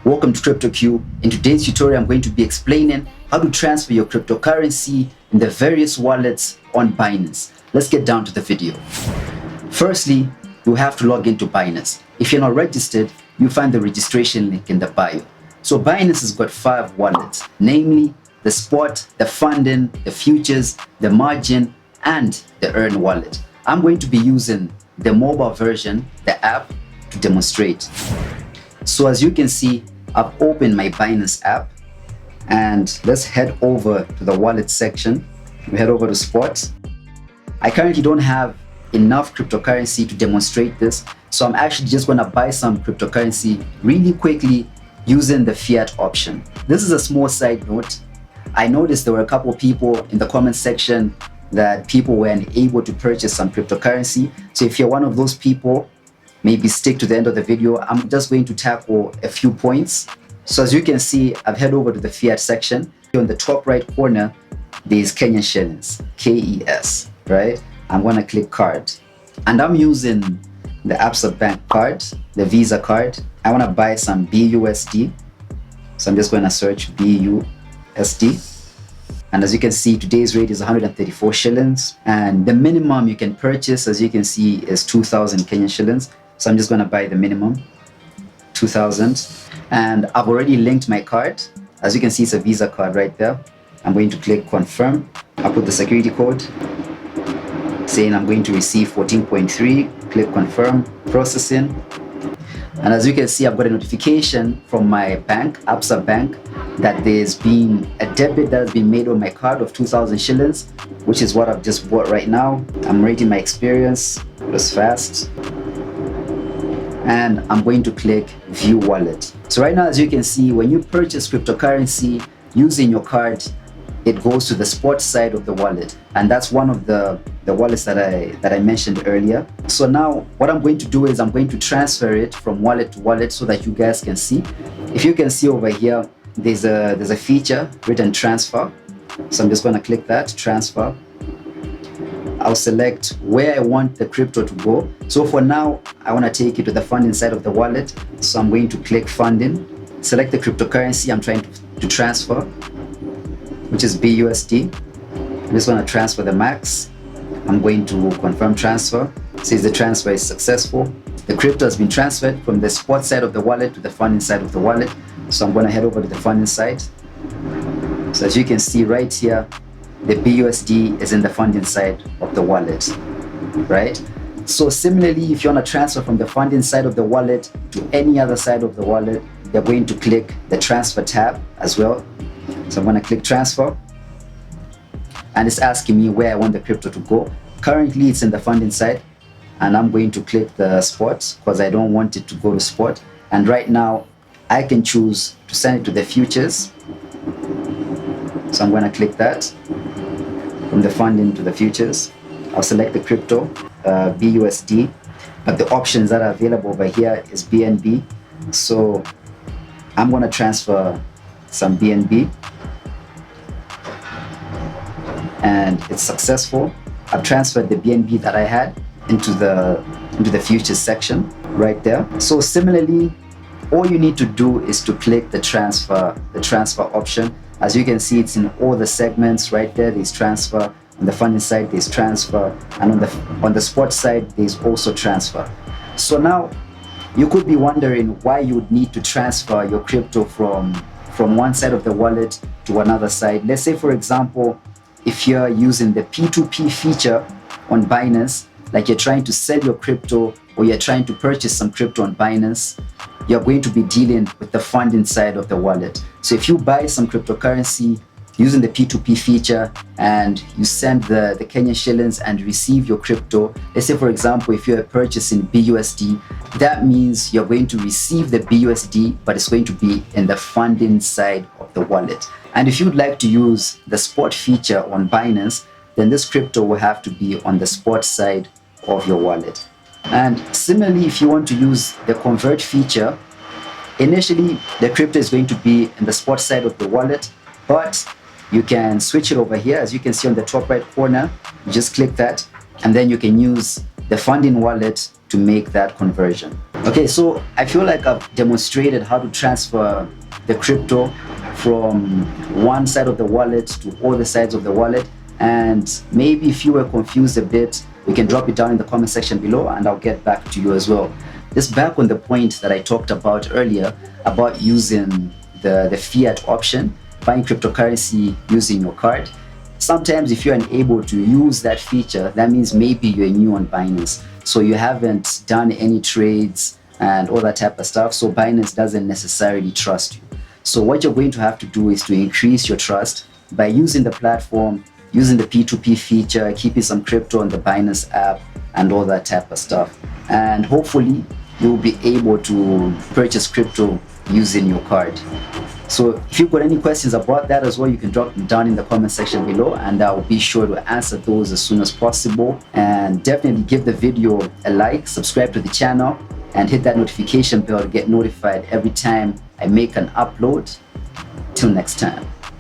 Welcome to CryptoQ. In today's tutorial, I'm going to be explaining how to transfer your cryptocurrency in the various wallets on Binance. Let's get down to the video. Firstly, you have to log into Binance. If you're not registered, you'll find the registration link in the bio. So Binance has got 5 wallets, namely the spot, the funding, the futures, the margin, and the earn wallet. I'm going to be using the mobile version, the app, to demonstrate. So as you can see, I've opened my Binance app, and let's head over to the wallet section. We head over to spot. I currently don't have enough cryptocurrency to demonstrate this, so I'm actually just going to buy some cryptocurrency really quickly using the Fiat option. This is a small side note. I noticed there were a couple people in the comment section that people weren't able to purchase some cryptocurrency. So if you're one of those people, maybe stick to the end of the video. I'm just going to tackle a few points. So as you can see, I've head over to the Fiat section. On the top right corner, there's Kenyan shillings, KES, right? I'm gonna click card. And I'm using the Absa Bank card, the Visa card. I wanna buy some BUSD. So I'm just gonna search BUSD. And as you can see, today's rate is 134 shillings. And the minimum you can purchase, as you can see, is 2,000 Kenyan shillings. So I'm just going to buy the minimum, 2,000. And I've already linked my card. As you can see, it's a Visa card right there. I'm going to click confirm. I'll put the security code saying I'm going to receive 14.3. Click confirm, processing. And as you can see, I've got a notification from my bank, Absa Bank, that there's been a debit that has been made on my card of 2,000 shillings, which is what I've just bought right now. I'm rating my experience. It was fast. And I'm going to click view wallet. So right now, as you can see, when you purchase cryptocurrency using your card, it goes to the spot side of the wallet. And that's one of the wallets that I mentioned earlier. So now what I'm going to do is I'm going to transfer it from wallet to wallet so that you guys can see. If you can see over here, there's a feature written transfer. So I'm just going to click that, transfer. I'll select where I want the crypto to go. So for now, I want to take it to the funding side of the wallet. So I'm going to click funding, select the cryptocurrency I'm trying to transfer, which is BUSD. I'm just going to transfer the max. I'm going to confirm transfer. It says the transfer is successful. The crypto has been transferred from the spot side of the wallet to the funding side of the wallet. So I'm going to head over to the funding side. So as you can see right here, the BUSD is in the funding side of the wallet, right? So similarly, if you want to transfer from the funding side of the wallet to any other side of the wallet, you're going to click the transfer tab as well. So I'm going to click transfer, and it's asking me where I want the crypto to go. Currently, it's in the funding side, and I'm going to click the spot because I don't want it to go to spot. And right now, I can choose to send it to the futures. So I'm going to click that. From the funding to the futures, I'll select the crypto, BUSD, but the options that are available over here is BNB. So I'm going to transfer some BNB, and it's successful. I've transferred the BNB that I had into the futures section right there. So similarly, all you need to do is to click the transfer option. As you can see, it's in all the segments right there. There's transfer. On the funding side, there's transfer. And on the spot side, there's also transfer. So now you could be wondering why you would need to transfer your crypto from one side of the wallet to another side. Let's say, for example, if you're using the P2P feature on Binance, like you're trying to sell your crypto or you're trying to purchase some crypto on Binance, you're going to be dealing with the funding side of the wallet. So if you buy some cryptocurrency using the P2P feature and you send the Kenyan shillings and receive your crypto, let's say, for example, if you're purchasing BUSD, that means you're going to receive the BUSD, but it's going to be in the funding side of the wallet. And if you'd like to use the spot feature on Binance, then this crypto will have to be on the spot side of your wallet. And similarly, if you want to use the convert feature, initially the crypto is going to be in the spot side of the wallet, but you can switch it over here. As you can see on the top right corner, you just click that, and then you can use the funding wallet to make that conversion. Okay, so I feel like I've demonstrated how to transfer the crypto from one side of the wallet to all the sides of the wallet. And maybe if you were confused a bit, you can drop it down in the comment section below and I'll get back to you as well. Just back on the point that I talked about earlier about using the fiat option, buying cryptocurrency using your card. Sometimes if you're unable to use that feature, that means maybe you're new on Binance. So you haven't done any trades and all that type of stuff. So Binance doesn't necessarily trust you. So what you're going to have to do is to increase your trust by using the platform, using the P2P feature, keeping some crypto on the Binance app and all that type of stuff. And hopefully you'll be able to purchase crypto using your card. So if you've got any questions about that as well, you can drop them down in the comment section below and I'll be sure to answer those as soon as possible. And definitely give the video a like, subscribe to the channel, and hit that notification bell to get notified every time I make an upload. Till next time.